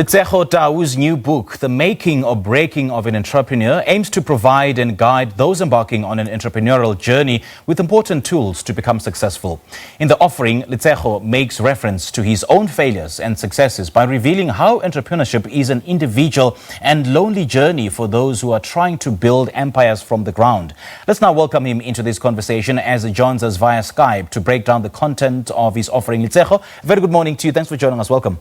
Letshego Tau's new book, The Making or Breaking of an Entrepreneur, aims to provide and guide those embarking on an entrepreneurial journey with important tools to become successful. In the offering, Letshego makes reference to his own failures and successes by revealing how entrepreneurship is an individual and lonely journey for those who are trying to build empires from the ground. Let's now welcome him into this conversation as he joins us via Skype to break down the content of his offering. Letshego, very good morning to you. Thanks for joining us. Welcome.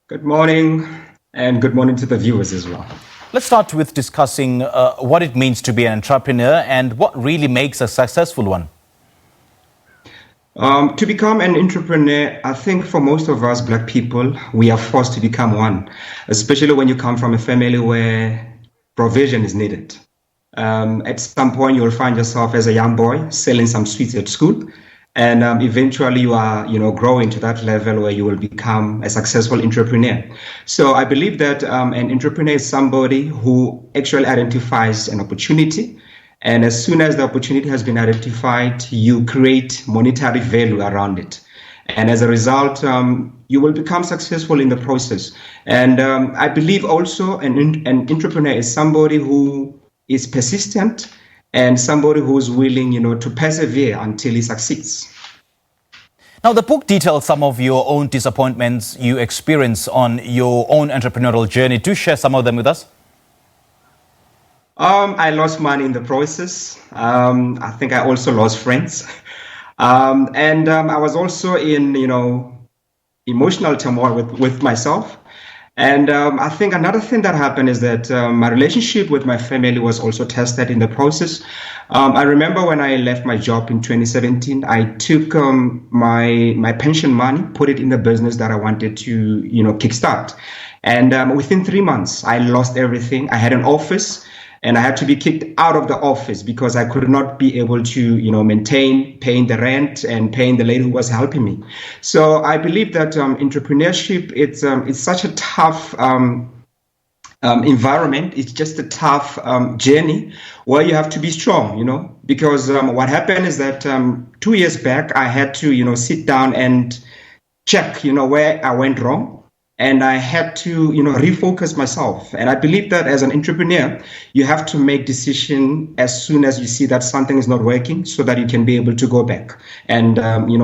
Good morning, and good morning to the viewers as well. Let's start with discussing what it means to be an entrepreneur and what really makes a successful one. To become an entrepreneur, I think for most of us Black people, we are forced to become one, especially when you come from a family where provision is needed. At some point, you'll find yourself as a young boy selling some sweets at school. And eventually you are, growing to that level where you will become a successful entrepreneur. So I believe that an entrepreneur is somebody who actually identifies an opportunity. And as soon as the opportunity has been identified, you create monetary value around it. And as a result, you will become successful in the process. And I believe also an entrepreneur is somebody who is persistent and somebody who's willing, to persevere until he succeeds. Now, the book details some of your own disappointments you experience on your own entrepreneurial journey. Do share some of them with us. I lost money in the process. I think I also lost friends. And I was also in, emotional turmoil with myself. And I think another thing that happened is that my relationship with my family was also tested in the process. I remember when I left my job in 2017, I took my pension money, put it in the business that I wanted to, kickstart. And within 3 months, I lost everything. I had an office and I had to be kicked out of the office because I could not be able to, maintain paying the rent and paying the lady who was helping me. So I believe that entrepreneurship, it's such a tough environment. It's just a tough journey where you have to be strong, because what happened is that 2 years back, I had to, sit down and check, where I went wrong. And I had to, refocus myself. And I believe that as an entrepreneur, you have to make decision as soon as you see that something is not working so that you can be able to go back and,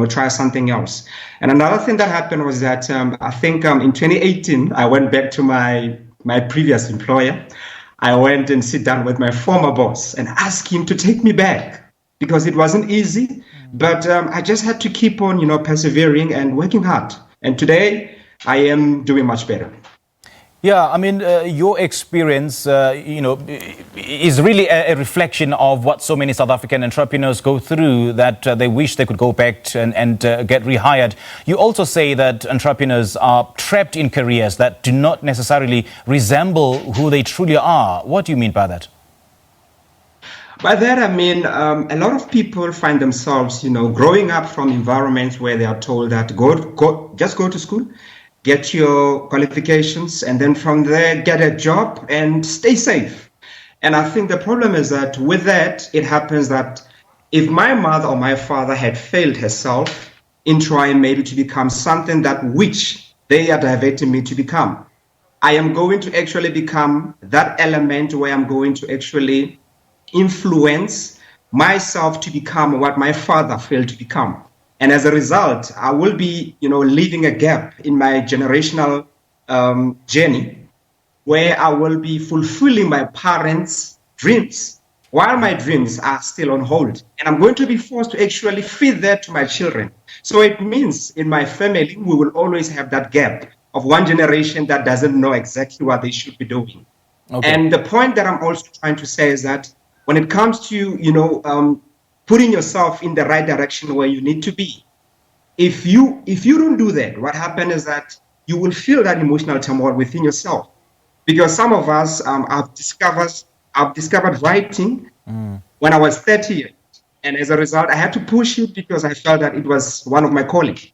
try something else. And another thing that happened was that I think in 2018, I went back to my previous employer. I went and sit down with my former boss and asked him to take me back because it wasn't easy. But I just had to keep on, persevering and working hard. And today, I am doing much better. Yeah, I mean, your experience, is really a reflection of what so many South African entrepreneurs go through, that they wish they could go back and get rehired. You also say that entrepreneurs are trapped in careers that do not necessarily resemble who they truly are. What do you mean by that? By that, I mean, a lot of people find themselves, growing up from environments where they are told that just go to school, get your qualifications, and then from there, get a job and stay safe. And I think the problem is that with that, it happens that if my mother or my father had failed herself in trying maybe to become something that which they are diverting me to become, I am going to actually become that element where I'm going to actually influence myself to become what my father failed to become. And as a result, I will be, leaving a gap in my generational journey where I will be fulfilling my parents' dreams while my dreams are still on hold. And I'm going to be forced to actually feed that to my children. So it means in my family, we will always have that gap of one generation that doesn't know exactly what they should be doing. Okay. And the point that I'm also trying to say is that when it comes to, putting yourself in the right direction where you need to be, if you don't do that, what happens is that you will feel that emotional turmoil within yourself. Because some of us, I've discovered writing when I was 30 years. And as a result, I had to push it because I felt that it was one of my colleagues.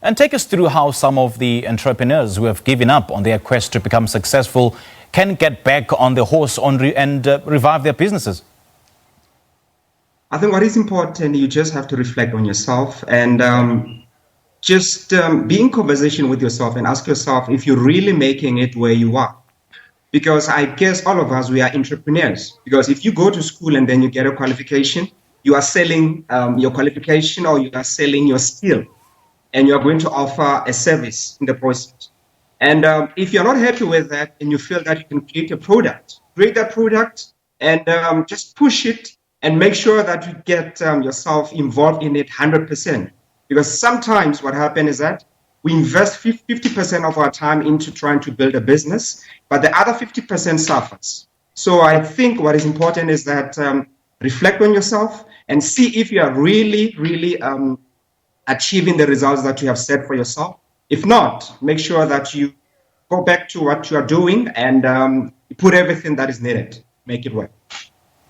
And take us through how some of the entrepreneurs who have given up on their quest to become successful can get back on the horse and revive their businesses. I think what is important, you just have to reflect on yourself and just be in conversation with yourself and ask yourself if you're really making it where you are. Because I guess all of us, we are entrepreneurs. Because if you go to school and then you get a qualification, you are selling your qualification or you are selling your skill. And you are going to offer a service in the process. And if you're not happy with that and you feel that you can create that product and just push it and make sure that you get yourself involved in it 100%. Because sometimes what happens is that we invest 50% of our time into trying to build a business, but the other 50% suffers. So I think what is important is that reflect on yourself and see if you are really, really achieving the results that you have set for yourself. If not, make sure that you go back to what you are doing and put everything that is needed, make it work.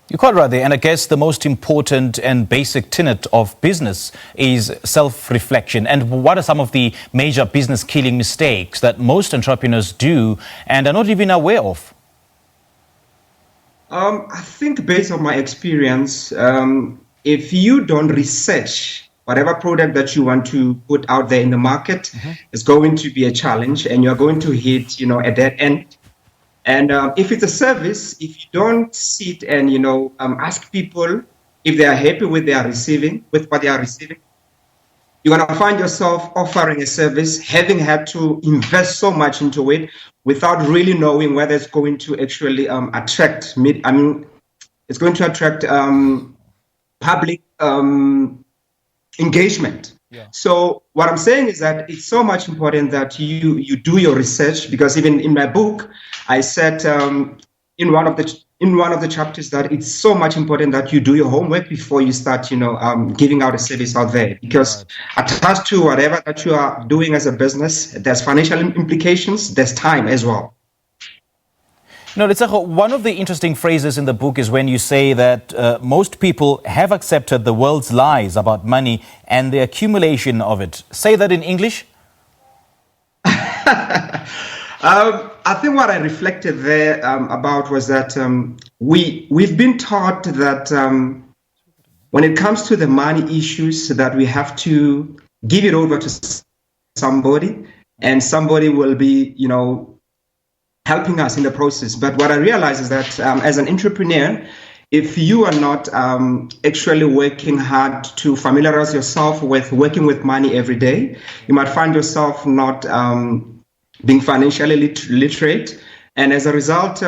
You're quite right there, and I guess the most important and basic tenet of business is self-reflection. And what are some of the major business-killing mistakes that most entrepreneurs do and are not even aware of? I think based on my experience, if you don't research whatever product that you want to put out there in the market, is going to be a challenge and you're going to hit, a dead end. And if it's a service, if you don't sit and, ask people if they are happy with what they are receiving, you're going to find yourself offering a service, having had to invest so much into it without really knowing whether it's going to actually attract public engagement. Yeah. So what I'm saying is that it's so much important that you do your research, because even in my book, I said in one of the chapters that it's so much important that you do your homework before you start, giving out a service out there, because attached to whatever that you are doing as a business, there's financial implications, there's time as well. Letshego, one of the interesting phrases in the book is when you say that most people have accepted the world's lies about money and the accumulation of it. Say that in English. I think what I reflected there about was that we've been taught that when it comes to the money issues, that we have to give it over to somebody, and somebody will be, helping us in the process. But what I realize is that as an entrepreneur, if you are not actually working hard to familiarize yourself with working with money every day, you might find yourself not being financially literate. And as a result,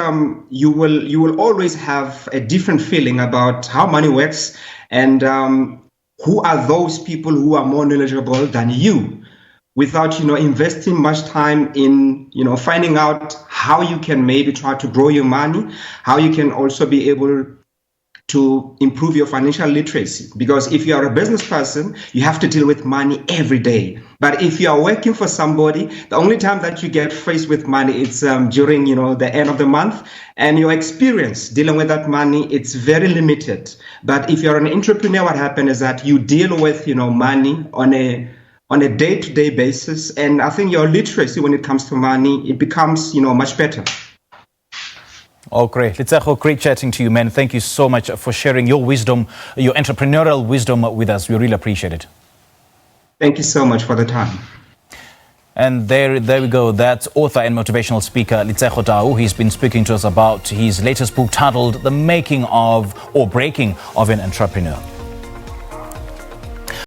you will always have a different feeling about how money works and who are those people who are more knowledgeable than you, without investing much time in finding out how you can maybe try to grow your money, how you can also be able to improve your financial literacy. Because if you are a business person, you have to deal with money every day. But if you are working for somebody, the only time that you get faced with money is during the end of the month, and your experience dealing with that money, it's very limited. But if you're an entrepreneur, what happens is that you deal with money on a day-to-day basis, and I think your literacy when it comes to money, it becomes much better. Oh, great. Letshego, great chatting to you, man. Thank you so much for sharing your wisdom, your entrepreneurial wisdom with us. We really appreciate it. Thank you so much for the time. And there we go. That's author and motivational speaker Letshego Tau. He's been speaking to us about his latest book titled The Making of or Breaking of an Entrepreneur.